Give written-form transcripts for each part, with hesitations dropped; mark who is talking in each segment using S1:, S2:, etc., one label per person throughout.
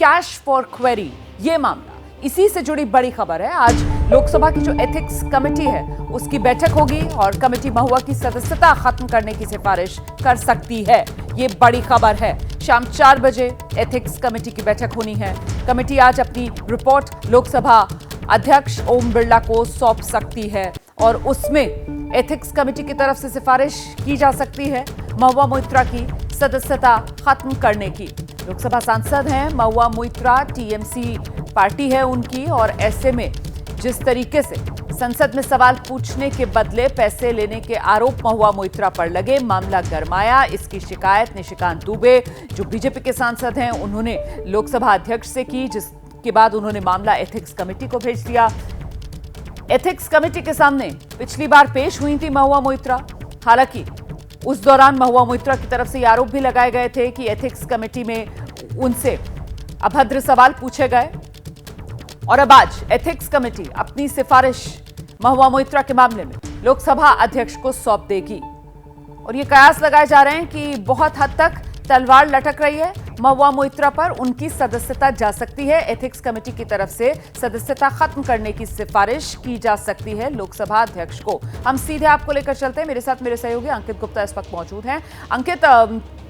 S1: Cash for query, ये मामला, इसी से जुड़ी बड़ी खबर है। आज लोकसभा की जो एथिक्स कमेटी है उसकी बैठक होगी और कमेटी महुआ की सदस्यता खत्म करने की सिफारिश कर सकती है। ये बड़ी खबर है। शाम 4 बजे एथिक्स कमेटी की बैठक होनी है। कमेटी आज अपनी रिपोर्ट लोकसभा अध्यक्ष ओम बिरला को सौंप सकती है और उसमें एथिक्स कमेटी की तरफ से सिफारिश की जा सकती है महुआ मोइत्रा की सदस्यता खत्म करने की। लोकसभा सांसद हैं महुआ मोइत्रा, टीएमसी पार्टी है उनकी, और ऐसे में जिस तरीके से संसद में सवाल पूछने के बदले पैसे लेने के आरोप महुआ मोइत्रा पर लगे, मामला गरमाया। इसकी शिकायत निशिकांत दुबे, जो बीजेपी के सांसद हैं, उन्होंने लोकसभा अध्यक्ष से की, जिसके बाद उन्होंने मामला एथिक्स कमेटी को भेज दिया। एथिक्स कमेटी के सामने पिछली बार पेश हुई थी महुआ मोइत्रा। हालांकि उस दौरान महुआ मोइत्रा की तरफ से ये आरोप भी लगाए गए थे कि एथिक्स कमेटी में उनसे अभद्र सवाल पूछे गए और अब आज एथिक्स कमेटी अपनी सिफारिश महुआ मोइत्रा के मामले में लोकसभा अध्यक्ष को सौंप देगी। और ये कयास लगाए जा रहे हैं कि बहुत हद तक तलवार लटक रही है महुआ मोइत्रा पर, उनकी सदस्यता जा सकती है। एथिक्स कमेटी की तरफ से सदस्यता खत्म करने की सिफारिश की जा सकती है लोकसभा अध्यक्ष को। हम सीधे आपको लेकर चलते हैं। मेरे साथ मेरे सहयोगी अंकित गुप्ता इस वक्त मौजूद हैं। अंकित,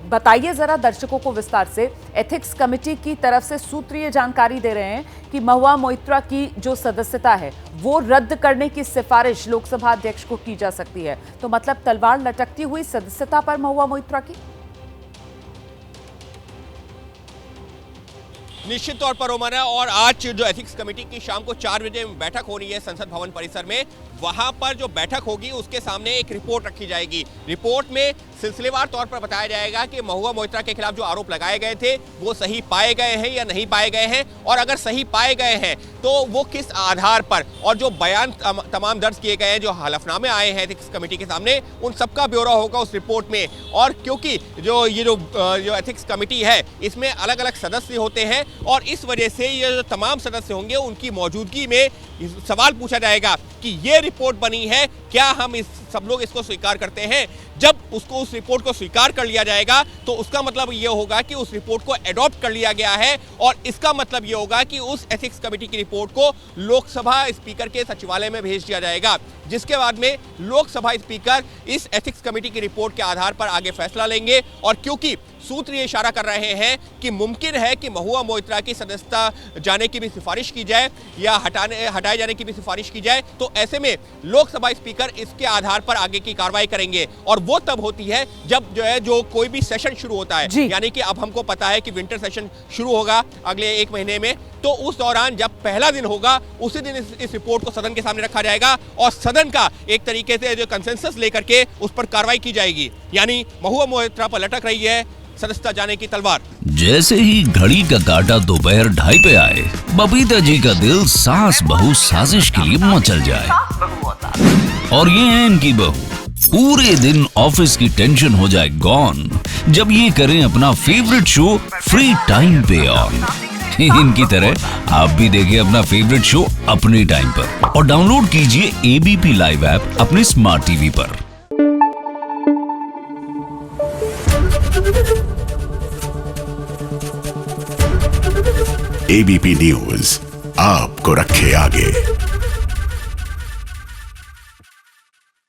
S1: बताइए जरा दर्शकों को विस्तार से, एथिक्स कमेटी की तरफ से सूत्रीय जानकारी दे रहे हैं कि महुआ मोइत्रा की जो सदस्यता है वो रद्द करने की सिफारिश लोकसभा अध्यक्ष को की जा सकती है। तो मतलब तलवार लटकती हुई सदस्यता पर महुआ मोइत्रा की।
S2: निश्चित तौर पर रोमन है, और आज जो एथिक्स कमेटी की शाम को 4 बजे बैठक होनी है संसद भवन परिसर में, वहां पर जो बैठक होगी उसके सामने एक रिपोर्ट रखी जाएगी। रिपोर्ट में सिलसिलेवार तौर पर बताया जाएगा कि महुआ मोइत्रा के खिलाफ जो आरोप लगाए गए थे वो सही पाए गए हैं या नहीं पाए गए हैं, और अगर सही पाए गए हैं तो वो किस आधार पर, और जो बयान तमाम दर्ज किए गए हैं, जो हलफनामे आए हैं एथिक्स कमेटी के सामने, उन सबका ब्यौरा होगा उस रिपोर्ट में। और क्योंकि जो एथिक्स कमेटी है इसमें अलग अलग सदस्य होते हैं, और इस वजह से ये जो तमाम सदस्य होंगे उनकी मौजूदगी में सवाल पूछा जाएगा कि ये रिपोर्ट बनी है, क्या हम सब लोग इसको स्वीकार करते हैं। जब उस रिपोर्ट को स्वीकार कर लिया जाएगा तो उसका मतलब ये होगा कि उस रिपोर्ट को एडॉप्ट कर लिया गया है, और इसका मतलब ये होगा कि उस एथिक्स कमेटी की रिपोर्ट को लोकसभा स्पीकर के सचिवालय में भेज दिया जाएगा, जिसके बाद में लोकसभा स्पीकर इस एथिक्स कमेटी की रिपोर्ट के आधार पर आगे फैसला लेंगे। और क्योंकि सूत्र ये इशारा कर रहे हैं कि मुमकिन है कि महुआ मोइत्रा की सदस्यता जाने की भी सिफारिश की जाए या हटाए जाने की भी सिफारिश की जाए, तो ऐसे में लोकसभा स्पीकर इसके आधार पर आगे की कार्रवाई करेंगे। और वो तब होती है जब जो कोई भी सेशन शुरू होता है, यानी कि अब हमको पता है कि विंटर सेशन शुरू होगा अगले 1 महीने में, तो उस दौरान जब पहला दिन होगा उसी दिन इस रिपोर्ट को सदन के सामने रखा जाएगा और सदन का एक तरीके से जो कंसेंसस लेकर के उस पर कार्रवाई की जाएगी। यानी महुआ मोइत्रा पर लटक रही है सदस्यता जाने की तलवार।
S3: जैसे ही घड़ी का काटा दोपहर 2:30 पे आए, बबीता जी का दिल सास बहू साजिश के लिए मचल जाए। और ये है इनकी बहू, पूरे दिन ऑफिस की टेंशन हो जाए गॉन जब ये करें अपना फेवरेट शो फ्री टाइम पे ऑन। इनकी तरह आप भी देखिए अपना फेवरेट शो अपने टाइम पर और डाउनलोड कीजिए एबीपी लाइव ऐप अपने स्मार्ट टीवी पर।
S4: एबीपी न्यूज आपको रखे आगे।